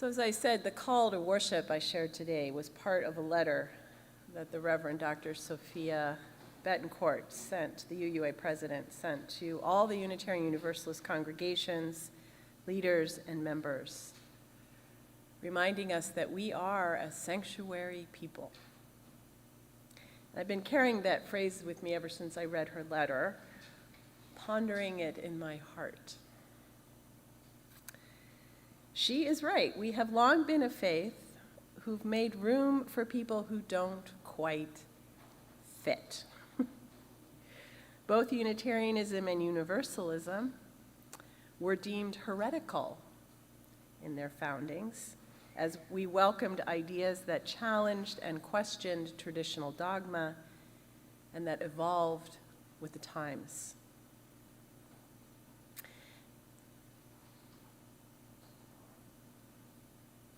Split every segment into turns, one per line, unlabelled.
So as I said, the call to worship I shared today was part of a letter that the Reverend Dr. Sophia Betancourt sent, the UUA president, sent to all the Unitarian Universalist congregations, leaders, and members, reminding us that we are a sanctuary people. I've been carrying that phrase with me ever since I read her letter, pondering it in my heart. She is right. We have long been a faith who've made room for people who don't quite fit. Both Unitarianism and Universalism were deemed heretical in their foundings, as we welcomed ideas that challenged and questioned traditional dogma and that evolved with the times.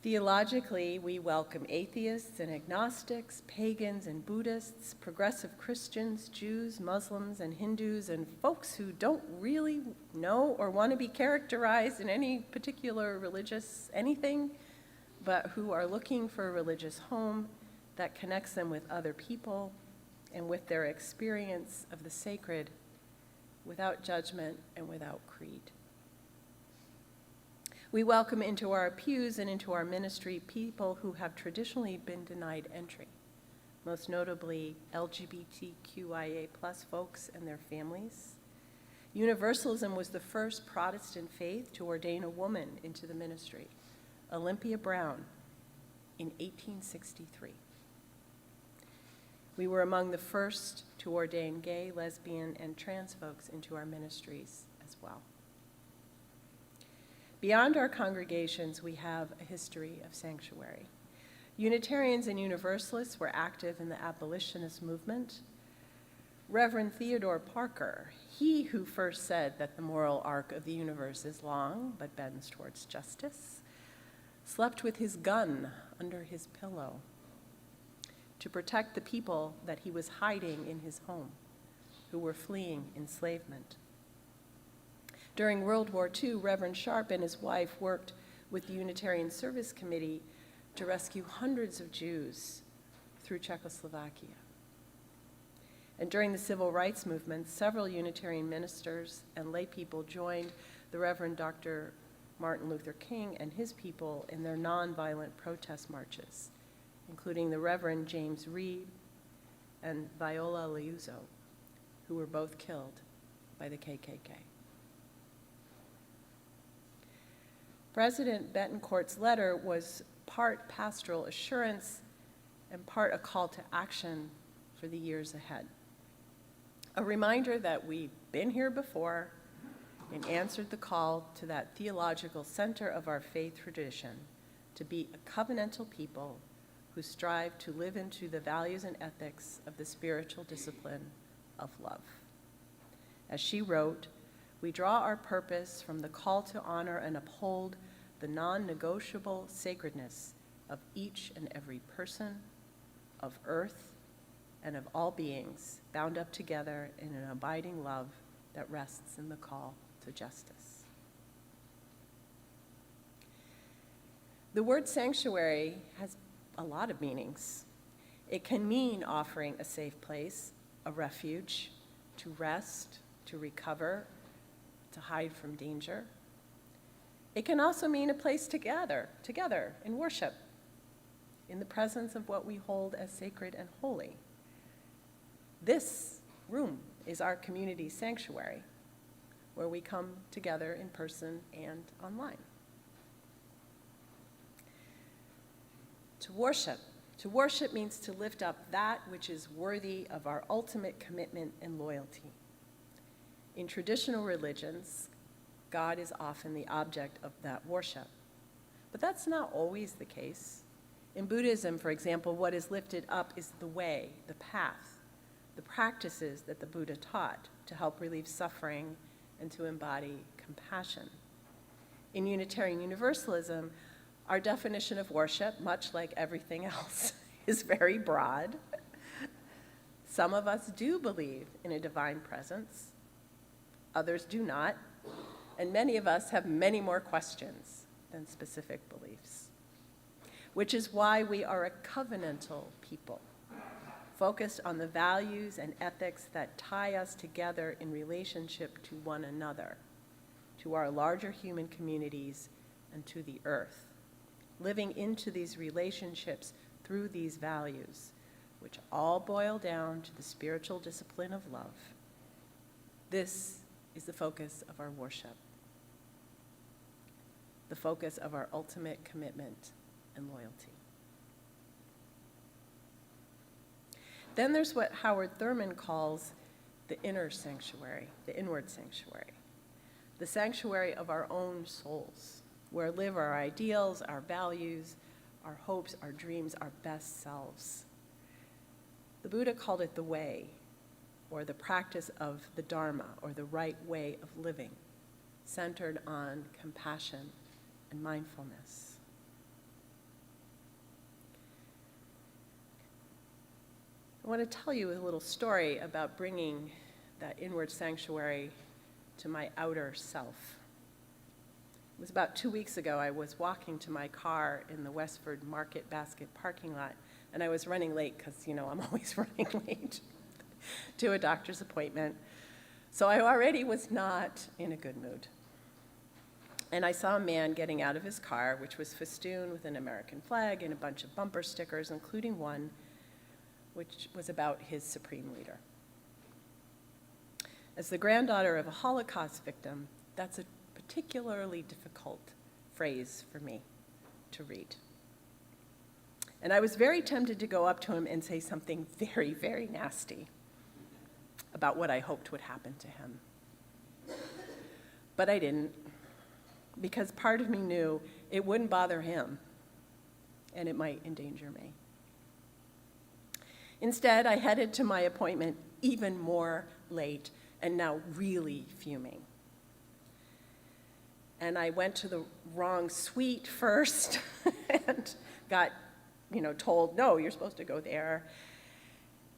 Theologically, we welcome atheists and agnostics, pagans and Buddhists, progressive Christians, Jews, Muslims, and Hindus, and folks who don't really know or want to be characterized in any particular religious anything, but who are looking for a religious home that connects them with other people and with their experience of the sacred without judgment and without creed. We welcome into our pews and into our ministry people who have traditionally been denied entry, most notably LGBTQIA+ folks and their families. Universalism was the first Protestant faith to ordain a woman into the ministry, Olympia Brown, in 1863. We were among the first to ordain gay, lesbian, and trans folks into our ministries as well. Beyond our congregations, we have a history of sanctuary. Unitarians and Universalists were active in the abolitionist movement. Reverend Theodore Parker, he who first said that the moral arc of the universe is long but bends towards justice, slept with his gun under his pillow to protect the people that he was hiding in his home, who were fleeing enslavement. During World War II, Reverend Sharp and his wife worked with the Unitarian Service Committee to rescue hundreds of Jews through Czechoslovakia. And during the civil rights movement, several Unitarian ministers and lay people joined the Reverend Dr. Martin Luther King and his people in their nonviolent protest marches, including the Reverend James Reed and Viola Liuzzo, who were both killed by the KKK. President Betancourt's letter was part pastoral assurance and part a call to action for the years ahead. A reminder that we've been here before and answered the call to that theological center of our faith tradition to be a covenantal people who strive to live into the values and ethics of the spiritual discipline of love. As she wrote, we draw our purpose from the call to honor and uphold the non-negotiable sacredness of each and every person, of earth, and of all beings bound up together in an abiding love that rests in the call to justice. The word sanctuary has a lot of meanings. It can mean offering a safe place, a refuge, to rest, to recover, to hide from danger. It can also mean a place to gather together in worship, in the presence of what we hold as sacred and holy. This room is our community sanctuary, where we come together in person and online. To worship means to lift up that which is worthy of our ultimate commitment and loyalty. In traditional religions, God is often the object of that worship. But that's not always the case. In Buddhism, for example, what is lifted up is the way, the path, the practices that the Buddha taught to help relieve suffering and to embody compassion. In Unitarian Universalism, our definition of worship, much like everything else, is very broad. Some of us do believe in a divine presence, others do not, and many of us have many more questions than specific beliefs. which is why we are a covenantal people, focused on the values and ethics that tie us together in relationship to one another, to our larger human communities, and to the earth, living into these relationships through these values, which all boil down to the spiritual discipline of love. This is the focus of our worship, the focus of our ultimate commitment and loyalty. Then there's what Howard Thurman calls the inner sanctuary, the inward sanctuary, the sanctuary of our own souls, where live our ideals, our values, our hopes, our dreams, our best selves. The Buddha called it the way, or the practice of the Dharma, or the right way of living, centered on compassion and mindfulness. I want to tell you a little story about bringing that inward sanctuary to my outer self. It was about 2 weeks ago. I was walking to my car in the Westford Market Basket parking lot, and I was running late because, I'm always running late to a doctor's appointment. So I already was not in a good mood. And I saw a man getting out of his car, which was festooned with an American flag and a bunch of bumper stickers, including one which was about his supreme leader. As the granddaughter of a Holocaust victim, that's a particularly difficult phrase for me to read. And I was very tempted to go up to him and say something very, very nasty about what I hoped would happen to him. But I didn't, because part of me knew it wouldn't bother him, and it might endanger me. Instead, I headed to my appointment even more late and now really fuming. And I went to the wrong suite first and got, told, no, you're supposed to go there.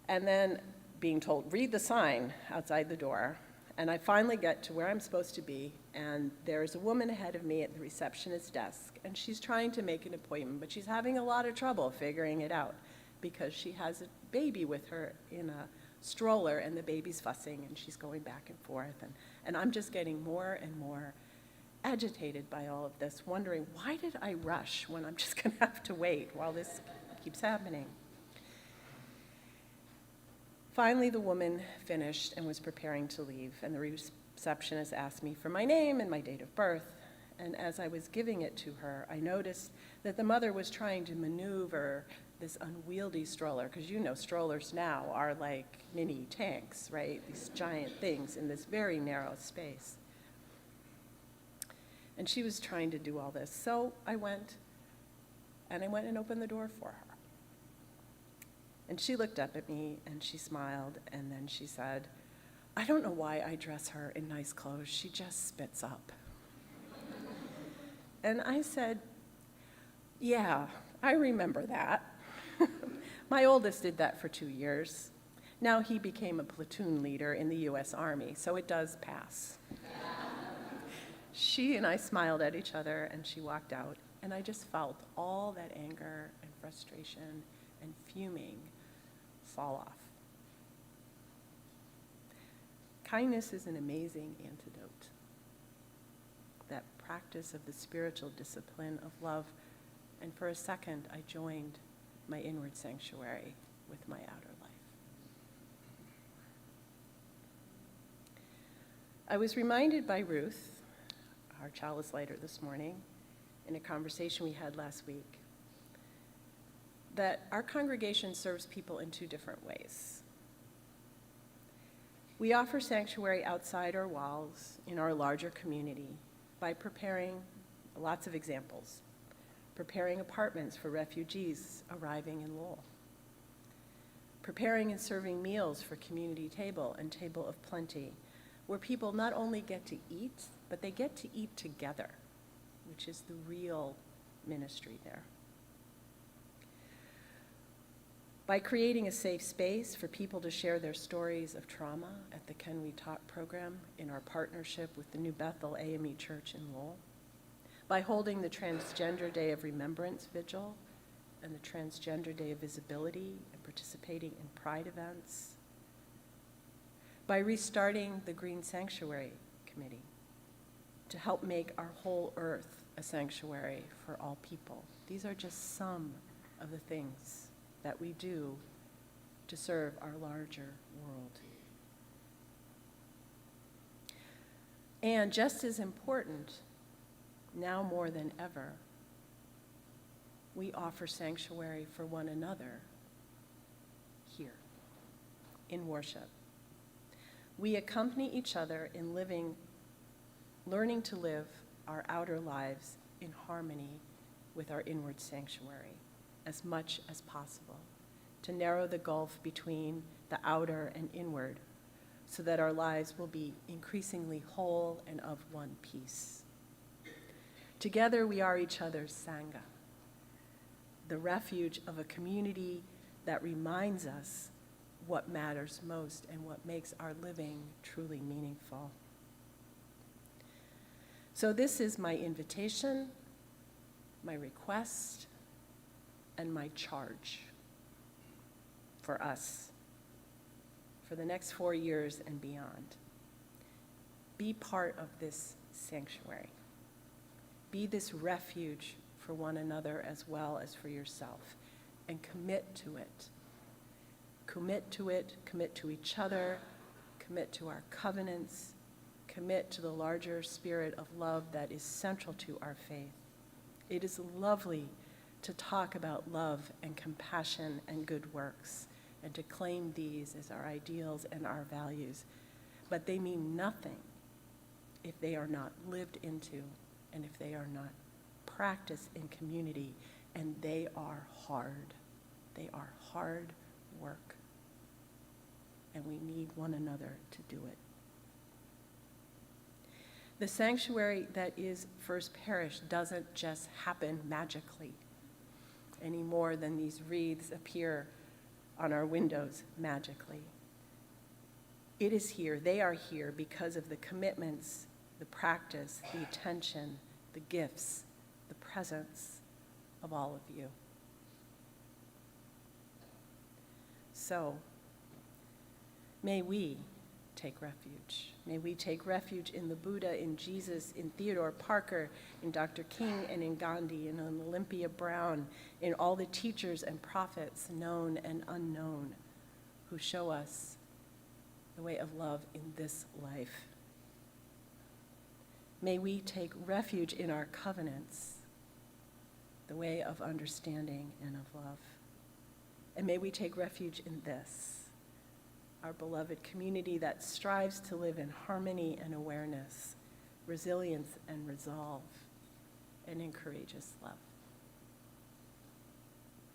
And then being told, read the sign outside the door. And I finally get to where I'm supposed to be, and there's a woman ahead of me at the receptionist's desk, and she's trying to make an appointment, but she's having a lot of trouble figuring it out because she has a baby with her in a stroller, and the baby's fussing, and she's going back and forth. And I'm just getting more and more agitated by all of this, wondering, why did I rush when I'm just going to have to wait while this keeps happening? Finally, the woman finished and was preparing to leave, and the receptionist asked me for my name and my date of birth. And as I was giving it to her, I noticed that the mother was trying to maneuver this unwieldy stroller, because strollers now are like mini tanks, right? These giant things in this very narrow space. And she was trying to do all this. So I went and opened the door for her. And she looked up at me and she smiled, and then she said, I don't know why I dress her in nice clothes. She just spits up. And I said, yeah, I remember that. My oldest did that for 2 years. Now he became a platoon leader in the U.S. Army, so it does pass. She and I smiled at each other, and she walked out, and I just felt all that anger and frustration and fuming fall off. Kindness is an amazing antidote. That practice of the spiritual discipline of love, and for a second I joined my inward sanctuary with my outer life. I was reminded by Ruth, our chalice lighter this morning, in a conversation we had last week, that our congregation serves people in 2 different ways. We offer sanctuary outside our walls in our larger community by preparing, lots of examples, preparing apartments for refugees arriving in Lowell, preparing and serving meals for Community Table and Table of Plenty, where people not only get to eat, but they get to eat together, which is the real ministry there. By creating a safe space for people to share their stories of trauma at the Can We Talk program in our partnership with the New Bethel AME Church in Lowell, by holding the Transgender Day of Remembrance Vigil and the Transgender Day of Visibility and participating in Pride events, by restarting the Green Sanctuary Committee to help make our whole earth a sanctuary for all people. These are just some of the things that we do to serve our larger world. And just as important, now more than ever, we offer sanctuary for one another here in worship. We accompany each other in learning to live our outer lives in harmony with our inward sanctuary as much as possible, to narrow the gulf between the outer and inward so that our lives will be increasingly whole and of one piece. Together we are each other's Sangha, the refuge of a community that reminds us what matters most and what makes our living truly meaningful. So this is my invitation, my request, and my charge for us for the next 4 years and beyond. Be part of this sanctuary. Be this refuge for one another as well as for yourself, and commit to it. Commit to it, commit to each other, commit to our covenants, commit to the larger spirit of love that is central to our faith. It is lovely to talk about love and compassion and good works and to claim these as our ideals and our values, but they mean nothing if they are not lived into and if they are not practiced in community, and they are hard. They are hard work, and we need one another to do it. The sanctuary that is First Parish doesn't just happen magically any more than these wreaths appear on our windows magically. It is here, they are here because of the commitments, the practice, the attention, the gifts, the presence of all of you. So, may we take refuge. May we take refuge in the Buddha, in Jesus, in Theodore Parker, in Dr. King, and in Gandhi, and in Olympia Brown, in all the teachers and prophets, known and unknown, who show us the way of love in this life. May we take refuge in our covenants, the way of understanding and of love. And may we take refuge in this, our beloved community that strives to live in harmony and awareness, resilience and resolve, and in courageous love.